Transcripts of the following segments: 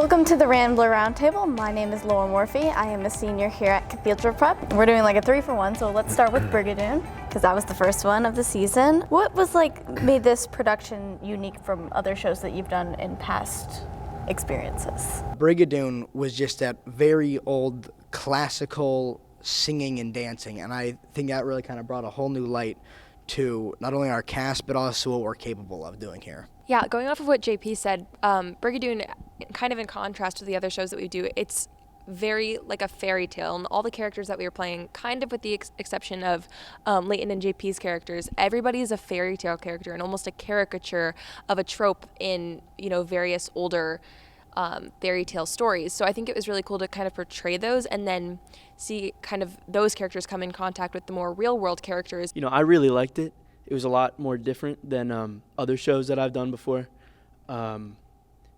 Welcome to the Rambler Roundtable. My name is Laura Morphy. I am a senior here at Cathedral Prep. We're doing like a 3-for-1, so let's start with Brigadoon, because that was the first one of the season. What was made this production unique from other shows that you've done in past experiences? Brigadoon was just that very old classical singing and dancing, and I think that really kind of brought a whole new light to not only our cast, but also what we're capable of doing here. Yeah, going off of what JP said, Brigadoon, kind of in contrast to the other shows that we do, it's very like a fairy tale, and all the characters that we were playing, kind of with the exception of Leighton and JP's characters, everybody is a fairy tale character and almost a caricature of a trope in, various older fairy tale stories. So I think it was really cool to kind of portray those and then see kind of those characters come in contact with the more real world characters. I really liked it. It was a lot more different than other shows that I've done before. I'm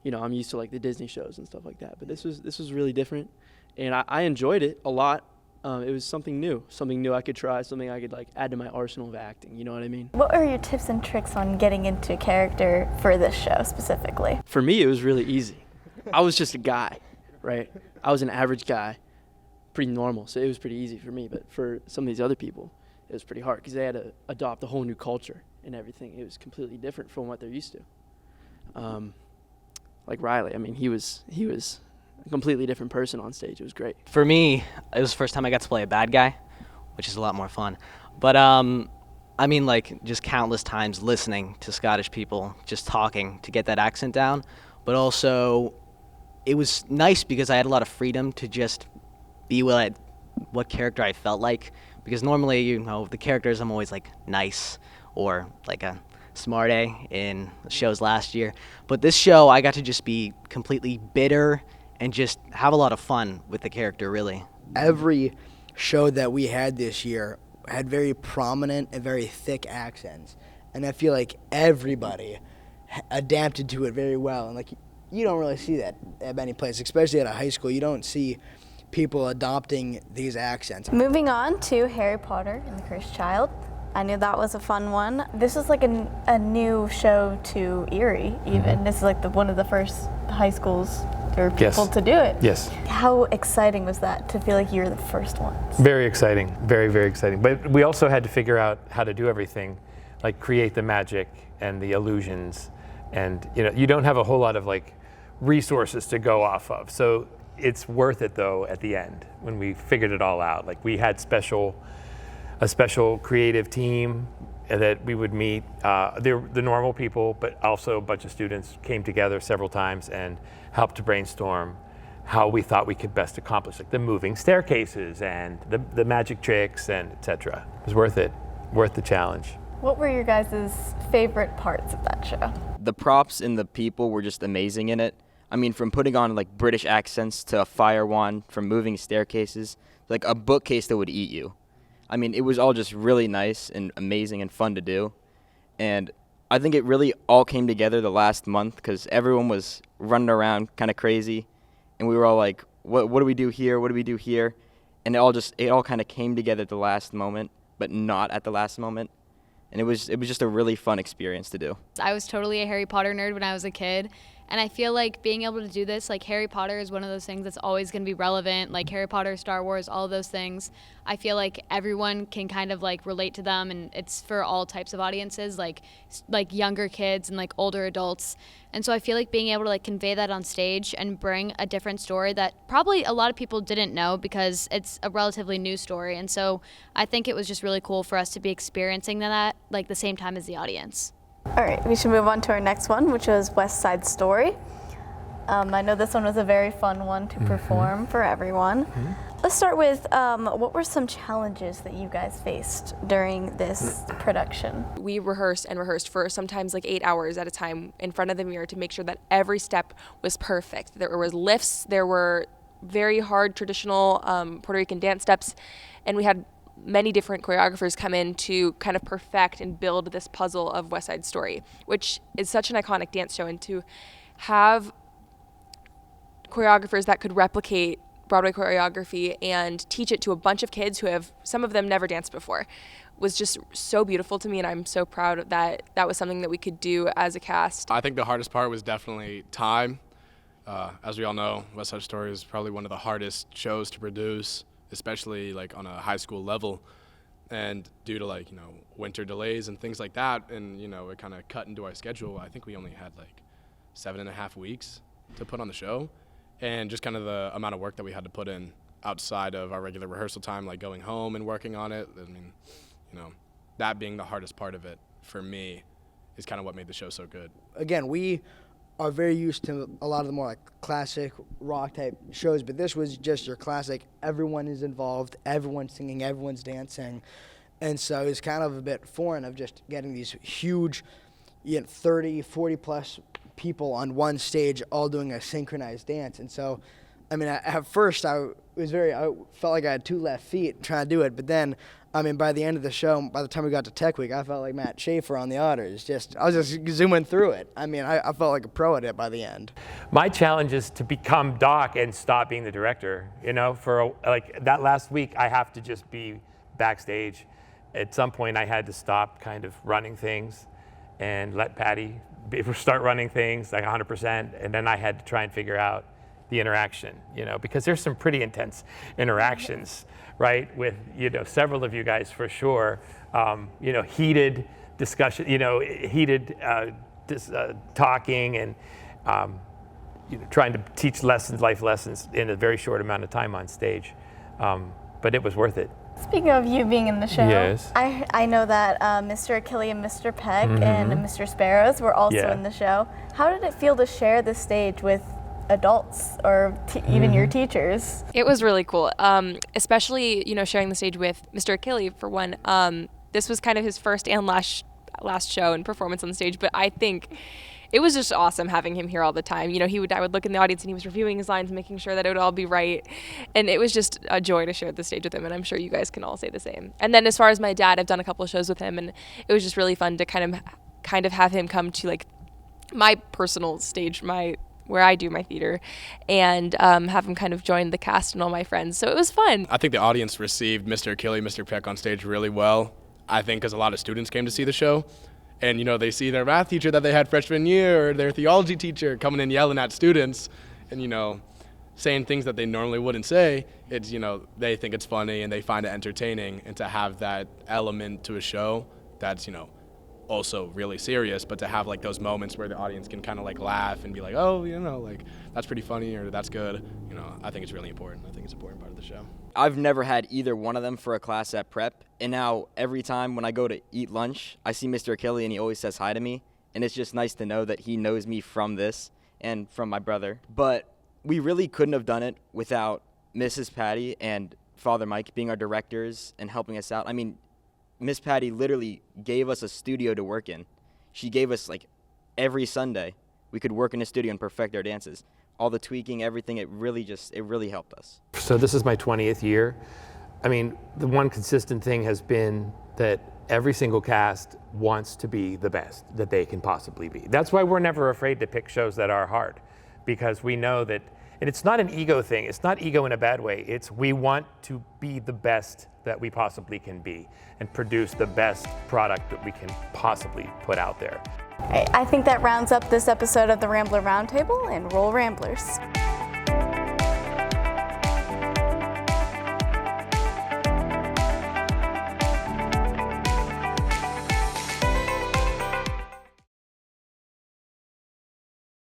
used to like the Disney shows and stuff like that, but this was really different, and I enjoyed it a lot. It was something new I could try, something I could add to my arsenal of acting. You know what I mean? What are your tips and tricks on getting into character for this show specifically? For me, it was really easy. I was just a guy, right? I was an average guy, pretty normal, so it was pretty easy for me. But for some of these other people, it was pretty hard because they had to adopt a whole new culture and everything. It was completely different from what they're used to. Like Riley, he was a completely different person on stage. It was great. For me, it was the first time I got to play a bad guy, which is a lot more fun. But just countless times listening to Scottish people just talking to get that accent down. But also, it was nice because I had a lot of freedom to just be what character I felt like. Because normally, the characters, I'm always nice or a smart A in the shows last year. But this show, I got to just be completely bitter and just have a lot of fun with the character, really. Every show that we had this year had very prominent and very thick accents. And I feel like everybody adapted to it very well. And you don't really see that at many places, especially at a high school. You don't see people adopting these accents. Moving on to Harry Potter and the Cursed Child. I knew that was a fun one. This is a new show to Erie, even. Mm-hmm. This is one of the first high schools or people to do it. Yes. How exciting was that to feel like you were the first ones? Very exciting, very, very exciting. But we also had to figure out how to do everything, create the magic and the illusions. And you don't have a whole lot of resources to go off of. So it's worth it though at the end when we figured it all out. We had a special creative team that we would meet. The normal people, but also a bunch of students came together several times and helped to brainstorm how we thought we could best accomplish the moving staircases and the magic tricks and etc. It was worth the challenge. What were your guys' favorite parts of that show? The props and the people were just amazing in it. From putting on British accents to a fire wand, from moving staircases, a bookcase that would eat you. It was all just really nice and amazing and fun to do. And I think it really all came together the last month because everyone was running around kind of crazy. And we were all what do we do here? What do we do here? And it all kind of came together at the last moment, but not at the last moment. And it was just a really fun experience to do. I was totally a Harry Potter nerd when I was a kid. And I feel like being able to do this, Harry Potter is one of those things that's always going to be relevant, Harry Potter, Star Wars, all of those things. I feel like everyone can kind of relate to them, and it's for all types of audiences, like younger kids and older adults. And so I feel like being able to convey that on stage and bring a different story that probably a lot of people didn't know because it's a relatively new story. And so I think it was just really cool for us to be experiencing that the same time as the audience. All right, we should move on to our next one, which was West Side Story. I know this one was a very fun one to perform for everyone. Let's start with what were some challenges that you guys faced during this production? We rehearsed for sometimes 8 hours at a time in front of the mirror to make sure that every step was perfect. There was lifts, there were very hard traditional Puerto Rican dance steps, and we had many different choreographers come in to kind of perfect and build this puzzle of West Side Story, which is such an iconic dance show, and to have choreographers that could replicate Broadway choreography and teach it to a bunch of kids who have, some of them never danced before, was just so beautiful to me, and I'm so proud that that was something that we could do as a cast. I think the hardest part was definitely time, As we all know, West Side Story is probably one of the hardest shows to produce, especially like on a high school level. And due to like, winter delays and things like that, and it kind of cut into our schedule, I think we only had like 7.5 weeks to put on the show. And just kind of the amount of work that we had to put in outside of our regular rehearsal time, like going home and working on it. I mean, that being the hardest part of it for me is kind of what made the show so good. Again, we are very used to a lot of the more like classic rock type shows, but this was just your classic, everyone is involved, everyone's singing, everyone's dancing. And so it's kind of a bit foreign of just getting these huge 30, 40 plus people on one stage all doing a synchronized dance. And so, I mean, at first I felt like I had 2 left feet trying to do it, but then, I mean, by the end of the show, by the time we got to Tech Week, I felt like Matt Schaefer on the Otters. I was just zooming through it. I mean, I felt like a pro at it by the end. My challenge is to become Doc and stop being the director. For like that last week, I have to just be backstage. At some point, I had to stop kind of running things and let Patty start running things like 100%, and then I had to try and figure out the interaction, because there's some pretty intense interactions, right, with, several of you guys for sure, heated discussion, heated talking and, trying to teach life lessons in a very short amount of time on stage, but it was worth it. Speaking of you being in the show, yes. I know that Mr. Achille and Mr. Peck and Mr. Sparrows were also in the show. How did it feel to share the stage with adults or even your teachers? It was really cool, especially sharing the stage with Mr. Achille for one. This was kind of his first and last show and performance on the stage, but I think it was just awesome having him here all the time. I would look in the audience and he was reviewing his lines, making sure that it would all be right. And it was just a joy to share the stage with him, and I'm sure you guys can all say the same. And then as far as my dad, I've done a couple of shows with him, and it was just really fun to kind of have him come to like my personal stage, where I do my theater, and have him kind of join the cast and all my friends. So it was fun. I think the audience received Mr. Achille, Mr. Peck on stage really well. I think because a lot of students came to see the show. And, they see their math teacher that they had freshman year or their theology teacher coming in yelling at students and, saying things that they normally wouldn't say. It's, they think it's funny and they find it entertaining. And to have that element to a show that's, also really serious, but to have like those moments where the audience can kind of like laugh and be like, oh, like that's pretty funny or that's good. I think it's really important. I think it's an important part of the show. I've never had either one of them for a class at prep, and now every time when I go to eat lunch, I see Mr. Achille and he always says hi to me, and it's just nice to know that he knows me from this and from my brother. But we really couldn't have done it without Mrs. Patty and Father Mike being our directors and helping us out. I mean, Miss Patty literally gave us a studio to work in. She gave us like every Sunday we could work in a studio and perfect our dances. All the tweaking, everything, it really helped us. So this is my 20th year. I mean, the one consistent thing has been that every single cast wants to be the best that they can possibly be. That's why we're never afraid to pick shows that are hard, because we know that, and it's not an ego thing, it's not ego in a bad way, it's we want to be the best that we possibly can be and produce the best product that we can possibly put out there. I think that rounds up this episode of the Rambler Roundtable, and roll Ramblers.